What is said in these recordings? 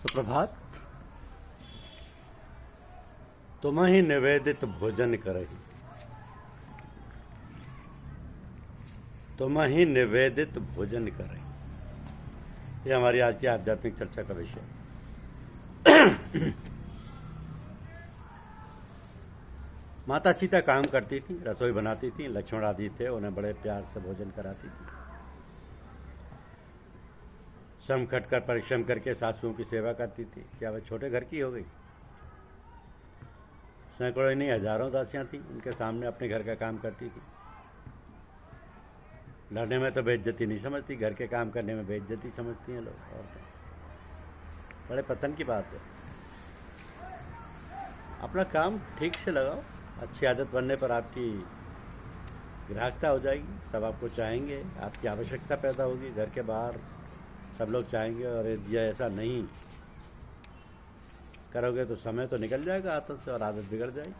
सुप्रभात। तुम ही निवेदित भोजन करही, तुम ही निवेदित भोजन करही, ये हमारी आज की आध्यात्मिक चर्चा का विषय है। माता सीता काम करती थी, रसोई बनाती थी, लक्ष्मण आदि थे, उन्हें बड़े प्यार से भोजन कराती थी। श्रम खटकर परिश्रम करके सासुओं की सेवा करती थी। क्या वह छोटे घर की हो गई? सैकड़ों नहीं हजारों दासियां थी, उनके सामने अपने घर का काम करती थी। लड़ने में तो बेइज्जती नहीं समझती, घर के काम करने में बेइज्जती समझती हैं लोग, औरतें। बड़े पतन की बात है। अपना काम ठीक से लगाओ, अच्छी आदत बनने पर आपकी ग्राहकता हो जाएगी, सब आपको चाहेंगे, आपकी आवश्यकता पैदा होगी, घर के बाहर सब लोग चाहेंगे। और यदि ऐसा नहीं करोगे तो समय तो निकल जाएगा आदत से और आदत बिगड़ जाएगी।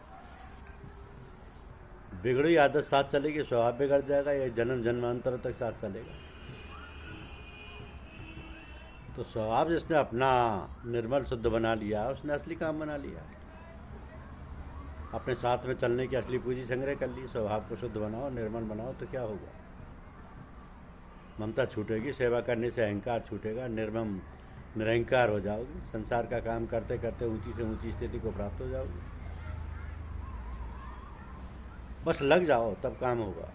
बिगड़ी आदत साथ चलेगी, स्वभाव बिगड़ जाएगा, ये जन्म जन्मांतर तक साथ चलेगा। तो स्वभाव जिसने अपना निर्मल शुद्ध बना लिया, उसने असली काम बना लिया। अपने साथ में चलने की असली पूंजी संग्रह कर ली। स्वभाव को शुद्ध बनाओ, निर्मल बनाओ, तो क्या होगा? ममता छूटेगी, सेवा करने से अहंकार छूटेगा, निर्मम निरहंकार हो जाओगे। संसार का काम करते करते ऊंची से ऊंची स्थिति को प्राप्त हो जाओगे। बस लग जाओ, तब काम होगा।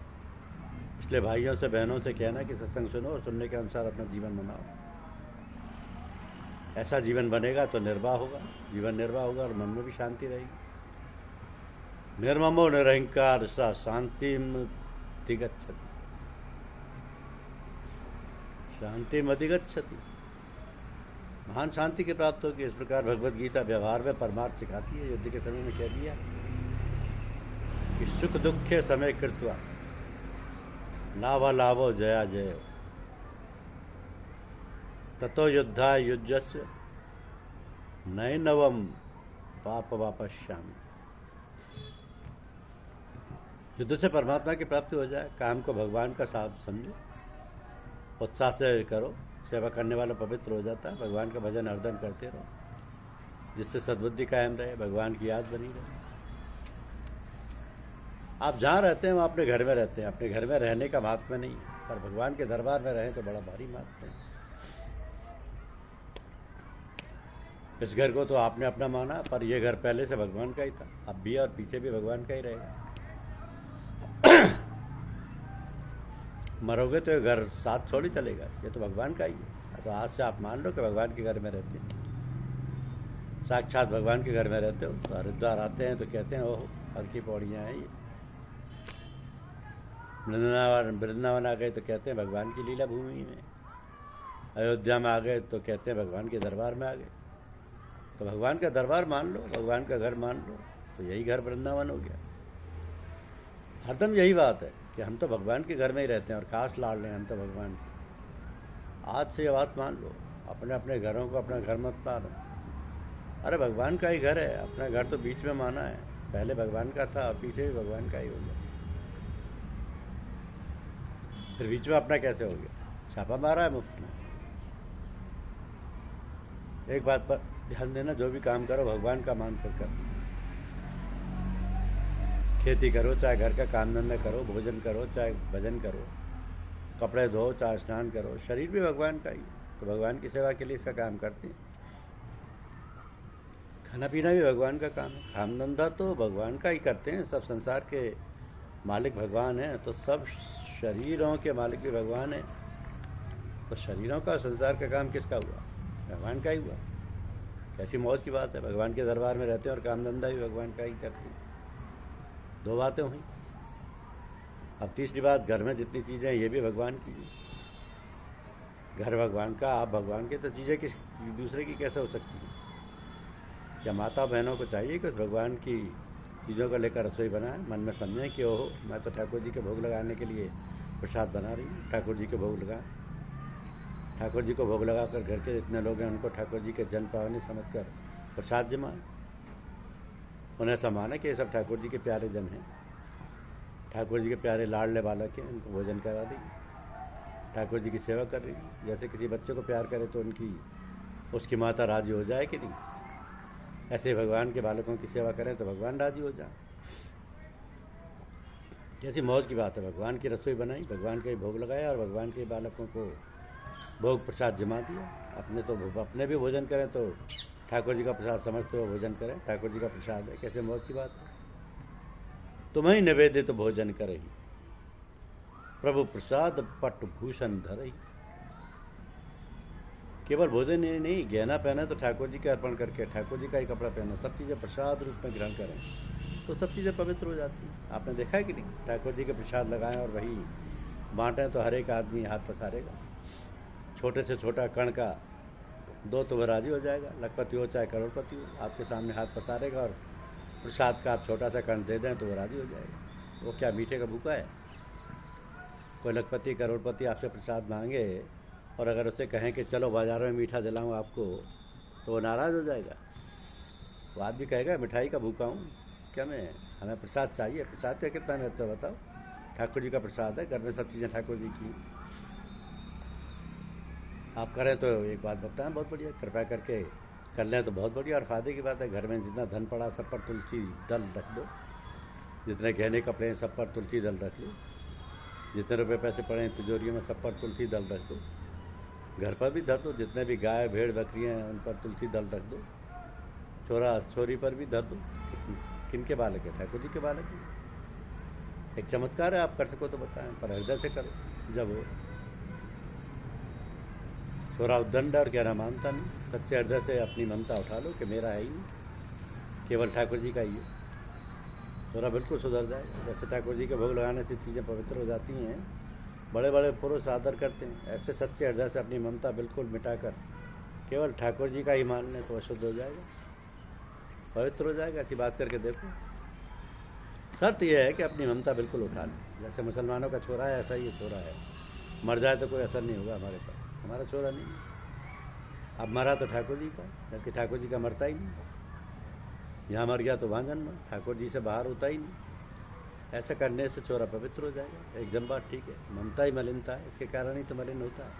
इसलिए भाइयों से बहनों से कहना कि सत्संग सुनो और सुनने के अनुसार अपना जीवन बनाओ। ऐसा जीवन बनेगा तो निर्वाह होगा, जीवन निर्वाह होगा और मन में भी शांति रहेगी। निर्ममो निरहंकार सा शांतिम अधिगच्छति, शांतिम अधिगच्छति। महान शांति की प्राप्त होगी। इस प्रकार भगवत गीता व्यवहार में परमार्थ सिखाती है। युद्ध के समय में कह दिया कि सुख दुखे समय कृत्वा लाभा लाभो जया जय ततो युद्धा युजस्व नैनवम पाप वापश्यामि। युद्ध से परमात्मा की प्राप्ति हो जाए। काम को भगवान का साथ समझो, उत्साह से करो, सेवा करने वाला पवित्र हो जाता है। भगवान का भजन हरदम करते रहो, जिससे सद्बुद्धि कायम रहे, भगवान की याद बनी रहे। आप जहाँ रहते हैं वहाँ अपने घर में रहते हैं। अपने घर में रहने का महात्मा नहीं है, पर भगवान के दरबार में रहें तो बड़ा भारी महात्मा है। इस घर को तो आपने अपना माना, पर यह घर पहले से भगवान का ही था, अब भी और पीछे भी भगवान का ही रहेगा। मरोगे तो ये घर साथ थोड़ी चलेगा, ये तो भगवान का ही है। तो आज से आप मान लो कि भगवान के घर में रहते हैं, साक्षात भगवान के घर में रहते हो। तो हरिद्वार आते हैं तो कहते हैं ओह हर की पौड़ियाँ हैं ये। वृंदावन आ गए तो कहते हैं भगवान की लीला भूमि में। अयोध्या में आ गए तो कहते हैं भगवान के दरबार में आ गए। तो भगवान का दरबार मान लो, भगवान का घर मान लो, तो यही घर वृंदावन हो गया। हरदम यही बात है कि हम तो भगवान के घर में ही रहते हैं और खास लाड़ लें हम तो भगवान की। आज से ये बात मान लो, अपने अपने घरों को अपना घर मत मानो। अरे भगवान का ही घर है, अपना घर तो बीच में माना है। पहले भगवान का था, पीछे भी भगवान का ही हो गया, फिर बीच में अपना कैसे हो गया? छापा मारा है मुफ्त में। एक बात पर ध्यान देना, जो भी काम करो भगवान का मान कर करो। खेती करो, चाहे घर का काम धंधा करो, भोजन करो, चाहे भजन करो, कपड़े धो, चाहे स्नान करो, शरीर भी भगवान का ही। तो भगवान की सेवा के लिए इसका काम करते हैं। खाना पीना भी भगवान का काम है, काम धंधा तो भगवान का ही करते हैं। सब संसार के मालिक भगवान हैं, तो सब शरीरों के मालिक भी भगवान हैं। तो शरीरों का संसार का काम किसका हुआ? भगवान का ही हुआ। कैसी मौज की बात है, भगवान के दरबार में रहते हैं और काम धंधा भी भगवान का ही करते हैं। दो बातें हुई। अब तीसरी बात, घर में जितनी चीज़ें हैं ये भी भगवान की है। घर भगवान का, आप भगवान के, तो चीज़ें किस दूसरे की कैसे हो सकती हैं? क्या माता बहनों को चाहिए कि भगवान की चीज़ों को लेकर रसोई बनाएं, मन में समझें कि ओहो मैं तो ठाकुर जी के भोग लगाने के लिए प्रसाद बना रही हूँ, ठाकुर जी के भोग लगाएं। ठाकुर जी को भोग लगाकर घर के जितने लोग हैं उनको ठाकुर जी के जन पावनी समझकर प्रसाद जमाएं। उन्हें समाना कि ये सब ठाकुर जी के प्यारे जन हैं, ठाकुर जी के प्यारे लाडले बालक हैं, उनको भोजन करा रही, ठाकुर जी की सेवा कर रही। जैसे किसी बच्चे को प्यार करे तो उसकी माता राजी हो जाए कि नहीं? ऐसे भगवान के बालकों की सेवा करें तो भगवान राजी हो जाए। कैसी मौज की बात है, भगवान की रसोई बनाई, भगवान के भोग लगाया और भगवान के बालकों को भोग प्रसाद जमा दिया। अपने भी भोजन करें तो ठाकुर जी का प्रसाद समझते हुए भोजन करें, ठाकुर जी का प्रसाद है, कैसे मौज की बात है। तुम्हें निवेदित भोजन करही, प्रभु प्रसाद पट भूषण धरही। केवल भोजन ही नहीं, गहना पहना तो ठाकुर जी के अर्पण करके ठाकुर जी का ही कपड़ा पहना, सब चीज़ें प्रसाद रूप में ग्रहण करें तो सब चीज़ें पवित्र हो जाती हैं। आपने देखा है कि नहीं? ठाकुर जी के प्रसाद लगाएं और वही बांटें तो हर एक आदमी हाथ पसारेगा। छोटे से छोटा कण का दो तो वह राजी हो जाएगा, लखपति हो चाहे करोड़पति हो, आपके सामने हाथ पसारेगा और प्रसाद का आप छोटा सा कण दे दें तो वह राजी हो जाएगा। वो क्या मीठे का भूखा है? कोई लखपति करोड़पति आपसे प्रसाद मांगे और अगर उसे कहें कि चलो बाजार में मीठा दिलाऊं आपको, तो वो नाराज़ हो जाएगा। वो आदमी कहेगा मिठाई का भूखा हूँ, क्या मैं, हमें प्रसाद चाहिए। प्रसाद का कितना महत्व है बताओ? ठाकुर जी का प्रसाद है, घर में सब चीज़ें ठाकुर जी की। आप करें तो एक बात बताएं, बहुत बढ़िया, कृपया करके कर लें तो बहुत बढ़िया और फायदे की बात है। घर में जितना धन पड़ा सब पर तुलसी दल रख दो, जितने गहने कपड़े हैं सब पर तुलसी दल रख लो, जितने रुपए पैसे पड़े हैं तिजोरियों में सब पर तुलसी दल रख दो, घर पर भी धर दो, जितने भी गाय भेड़ बकरियाँ हैं उन पर तुलसी दल रख दो, छोरा छोरी पर भी धर दो। किनके बालक है? ठाकुर जी के बालक है। एक चमत्कार है, आप कर सको तो बताएं, पर हृदय से करो। जब वो छोरा उद्दंड और कहना मानता नहीं, सच्चे हृदय से अपनी ममता उठा लो कि मेरा है ही नहीं, केवल ठाकुर जी का ही है, छोरा बिल्कुल सुधर जाएगा। जैसे ठाकुर जी के भोग लगाने से चीज़ें पवित्र हो जाती हैं, बड़े बड़े पुरुष आदर करते हैं, ऐसे सच्चे हृदय से अपनी ममता बिल्कुल मिटाकर केवल ठाकुर जी का ही मान लें तो अशुद्ध हो जाएगा, पवित्र हो जाएगा। ऐसी बात करके देखो। शर्त यह है कि अपनी ममता बिल्कुल उठा लें। जैसे मुसलमानों का छोरा है ऐसा ही ये छोरा है, मर जाए तो कोई असर नहीं होगा हमारे पर, हमारा छोरा नहीं है। अब मरा तो ठाकुर जी का, जबकि ठाकुर जी का मरता ही नहीं। यहाँ मर गया तो वहाँ जन्म, ठाकुर जी से बाहर होता ही नहीं। ऐसा करने से छोरा पवित्र हो जाएगा। एकदम बात ठीक है, ममता ही मलिनता है, इसके कारण ही तो मलिन होता है।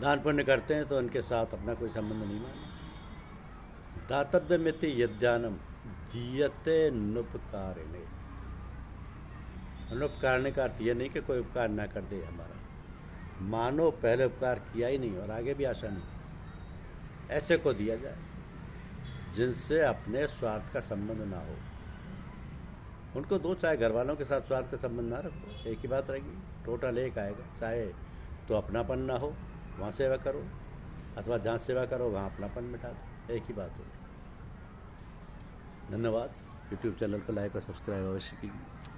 दान पुण्य करते हैं तो उनके साथ अपना कोई संबंध नहीं मानना। दातव्य मिति यद्यानम दीयते नुपकारिणे। अनुपकारने का अर्थ यह नहीं कि कोई उपकार ना कर दे हमारा, मानो पहले उपकार किया ही नहीं और आगे भी आशा नहीं, ऐसे को दिया जाए जिनसे अपने स्वार्थ का संबंध ना हो। उनको दो, चाहे घर वालों के साथ स्वार्थ का संबंध ना रखो, एक ही बात रहेगी, टोटल एक आएगा। चाहे तो अपनापन ना हो वहाँ सेवा करो, अथवा जहाँ सेवा करो वहाँ अपनापन मिटा दो, एक ही बात होगी। धन्यवाद। यूट्यूब चैनल को लाइक और सब्सक्राइब अवश्य कीजिए।